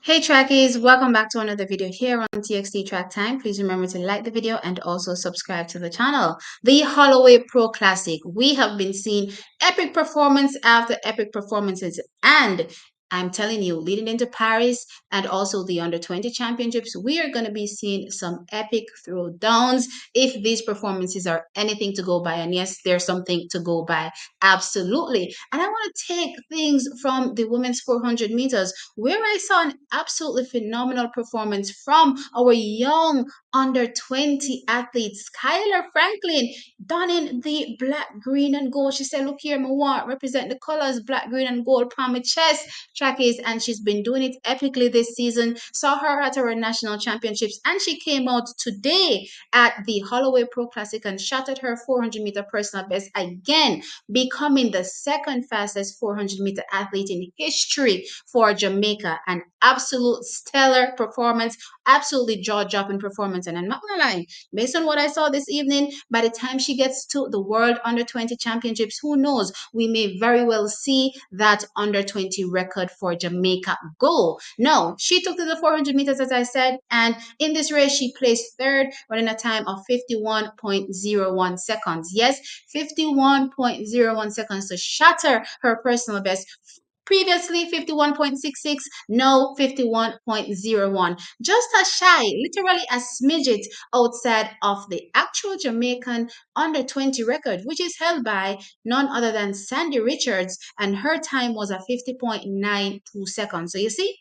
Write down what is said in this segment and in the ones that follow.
Hey trackies, welcome back to another video here on TXT Track Time. Please remember to like the video and also subscribe to the channel. The Holloway Pro Classic. We have been seeing epic performance after epic performances, and I'm telling you, leading into Paris and also the Under 20 Championships, we are going to be seeing some epic throwdowns if these performances are anything to go by. And yes, there's something to go by. Absolutely. And I want to take things from the women's 400 meters where I saw an absolutely phenomenal performance from our young under 20 athlete, Skylar Franklin, donning the black, green, and gold. She said, look here, I want represent the colors black, green, and gold on my chest, trackies, and she's been doing it epically this season. Saw her at our national championships, and she came out today at the Holloway Pro Classic and shot at her 400-meter personal best again, becoming the second fastest 400-meter athlete in history for Jamaica. An absolute stellar performance, absolutely jaw-dropping performance. And I'm not gonna lie, based on what I saw this evening, by the time she gets to the World Under 20 Championships, who knows? We may very well see that Under 20 record for Jamaica go. No, she took to the 400 meters, as I said, and in this race, she placed third, running a time of 51.01 seconds. Yes, 51.01 seconds to shatter her personal best. Previously 51.66, no 51.01. Just a shy, literally a smidget outside of the actual Jamaican under 20 record, which is held by none other than Sandrey Richards, and her time was a 50.92 seconds. So you see,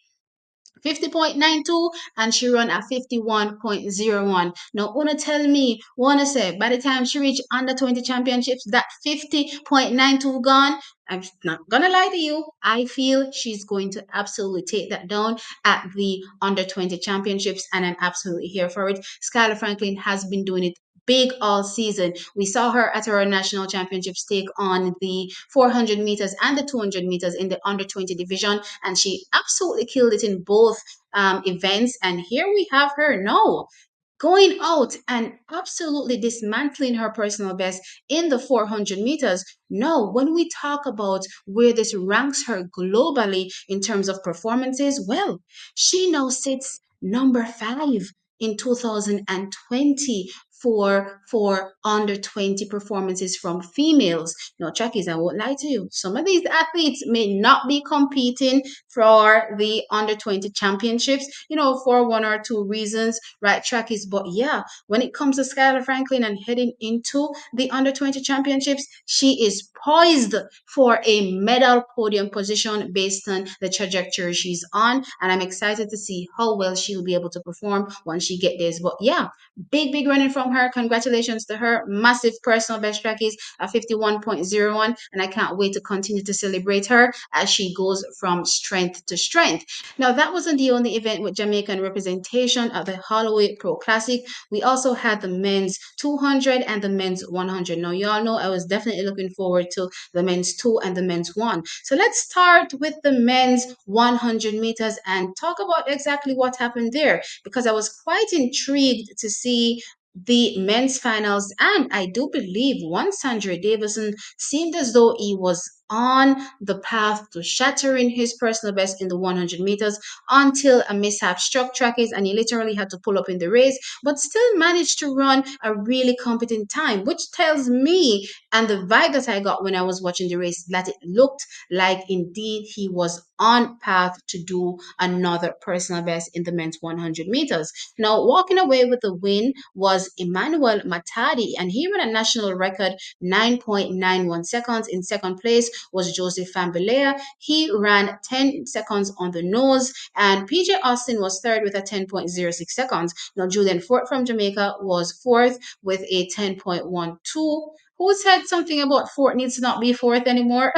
50.92 and she run at 51.01. Now, wanna tell me, wanna say, by the time she reach under 20 championships, that 50.92 gone. I'm not gonna lie to you. I feel she's going to absolutely take that down at the under 20 championships, and I'm absolutely here for it. Skylar Franklin has been doing it big all season. We saw her at our national championships take on the 400 meters and the 200 meters in the under 20 division, and she absolutely killed it in both events. And here we have her now going out and absolutely dismantling her personal best in the 400 meters. No, when we talk about where this ranks her globally in terms of performances, well, she now sits number 5 in 2020 for under 20 performances from females. Now, Jackies, I won't lie to you. Some of these athletes may not be competing for the under 20 championships, for one or two reasons, right, Trackies? But yeah, when it comes to Skylar Franklin and heading into the under 20 championships, she is poised for a medal podium position based on the trajectory she's on. And I'm excited to see how well she'll be able to perform once she get this. But yeah, big running from her. Congratulations to her. Massive personal best trackies at 51.01. And I can't wait to continue to celebrate her as she goes from strength to strength. Now, that wasn't the only event with Jamaican representation at the Holloway Pro Classic. We also had the men's 200 and the men's 100. Now, y'all know I was definitely looking forward to the men's 2 and the men's 1. So let's start with the men's 100 meters and talk about exactly what happened there, because I was quite intrigued to see the men's finals, and I do believe one Sandrey Davison seemed as though he was on the path to shattering his personal best in the 100 meters until a mishap struck trackies and he literally had to pull up in the race, but still managed to run a really competent time, which tells me, and the vibe that I got when I was watching the race, that it looked like indeed he was on path to do another personal best in the men's 100 meters. Now, walking away with the win was Emmanuel Matadi, and he ran a national record 9.91 seconds. In second place was Joseph Fambilea. He ran 10 seconds on the nose, and PJ Austin was third with a 10.06 seconds. Now, Julian Fort from Jamaica was fourth with a 10.12. Who said something about Fort needs to not be fourth anymore?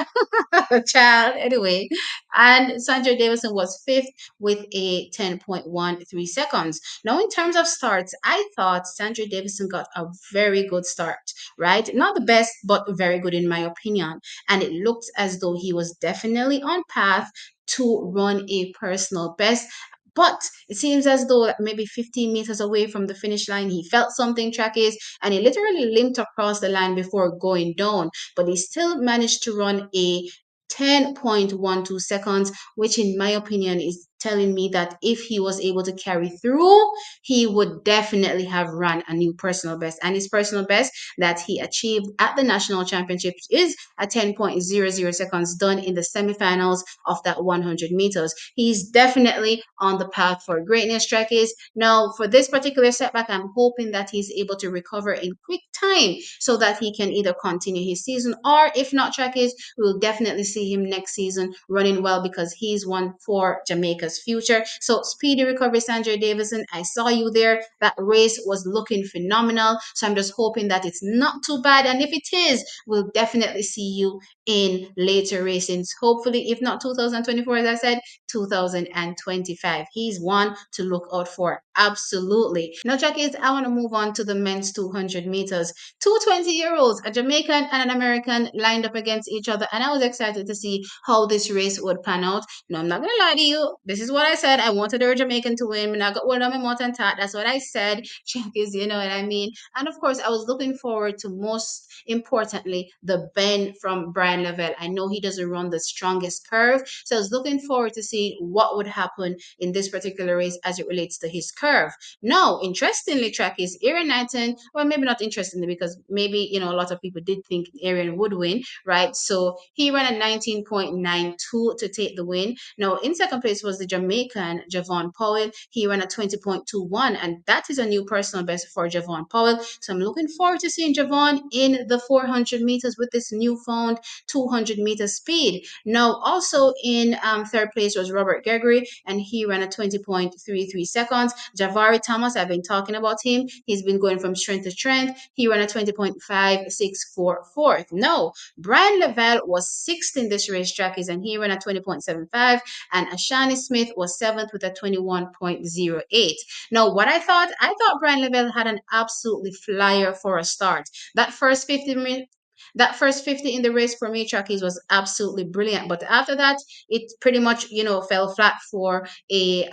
Child, anyway. And Sandra Davison was fifth with a 10.13 seconds. Now, in terms of starts, I thought Sandra Davison got a very good start, right? Not the best, but very good in my opinion. And it looked as though he was definitely on path to run a personal best. But it seems as though maybe 15 meters away from the finish line, he felt something trackies and he literally limped across the line before going down. But he still managed to run a 10.12 seconds, which in my opinion is telling me that if he was able to carry through, he would definitely have run a new personal best. And his personal best that he achieved at the national championships is a 10.00 seconds done in the semifinals of that 100 meters. He's definitely on the path for greatness, trackies. Now, for this particular setback, I'm hoping that he's able to recover in quick time so that he can either continue his season, or if not, trackies, we'll definitely see him next season running well because he's one for Jamaica's future. So, speedy recovery, Sandrey Davison. I saw you there. That race was looking phenomenal. So, I'm just hoping that it's not too bad. And if it is, we'll definitely see you in later racings. Hopefully, if not 2024, as I said, 2025. He's one to look out for. Absolutely. Now, Jackies, I want to move on to the men's 200 meters. Two 20-year-olds, a Jamaican and an American, lined up against each other, and I was excited to see how this race would pan out. No, I'm not gonna lie to you. This is what I said. I wanted a Jamaican to win. And I got one on my mouth and tat. That's what I said. Jackies, you know what I mean? And of course, I was looking forward to, most importantly, the bend from Bryan. I know he doesn't run the strongest curve, so I was looking forward to see what would happen in this particular race as it relates to his curve. Now, interestingly, track is Aaron Knighton. Well, maybe not interestingly, because maybe a lot of people did think Aaron would win, right? So he ran a 19.92 to take the win. Now, in second place was the Jamaican Javon Powell. He ran a 20.21, and that is a new personal best for Javon Powell. So I'm looking forward to seeing Javon in the 400 meters with this newfound 200-meter speed. Now, also in third place was Robert Gregory, and he ran a 20.33 seconds. Javari Thomas, I've been talking about him. He's been going from strength to strength. He ran a 20.564 fourth. No, Bryan Lavelle was sixth in this race, trackies, and he ran a 20.75, and Ashani Smith was seventh with a 21.08. Now, what I thought Bryan Lavelle had an absolutely flyer for a start. That first 50 that first 50 in the race for me, trackies, was absolutely brilliant. But after that, it pretty much, fell flat for a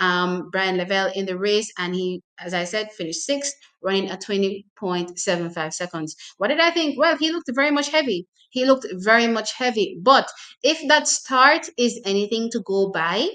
Bryan Lavelle in the race. And he, as I said, finished sixth, running at 20.75 seconds. What did I think? Well, he looked very much heavy. He looked very much heavy. But if that start is anything to go by,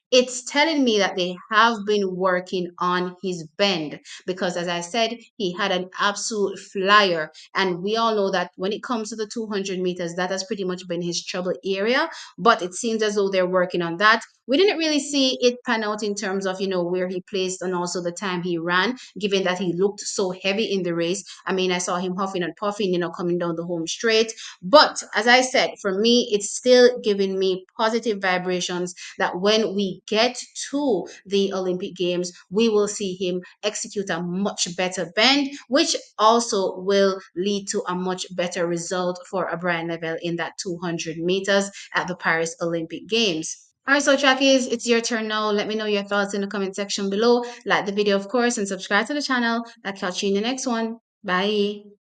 it's telling me that they have been working on his bend, because as I said, he had an absolute flyer, and we all know that when it comes to the 200 meters, that has pretty much been his trouble area. But it seems as though they're working on that. We didn't really see it pan out in terms of, where he placed and also the time he ran, given that he looked so heavy in the race. I mean, I saw him huffing and puffing, coming down the home straight. But as I said, for me, it's still giving me positive vibrations that when we get to the Olympic Games, we will see him execute a much better bend, which also will lead to a much better result for a Bryan Lavelle in that 200 meters at the Paris Olympic Games. All right, so trackies, it's your turn now. Let me know your thoughts in the comment section below. Like the video, of course, and subscribe to the channel. I'll catch you in the next one. Bye.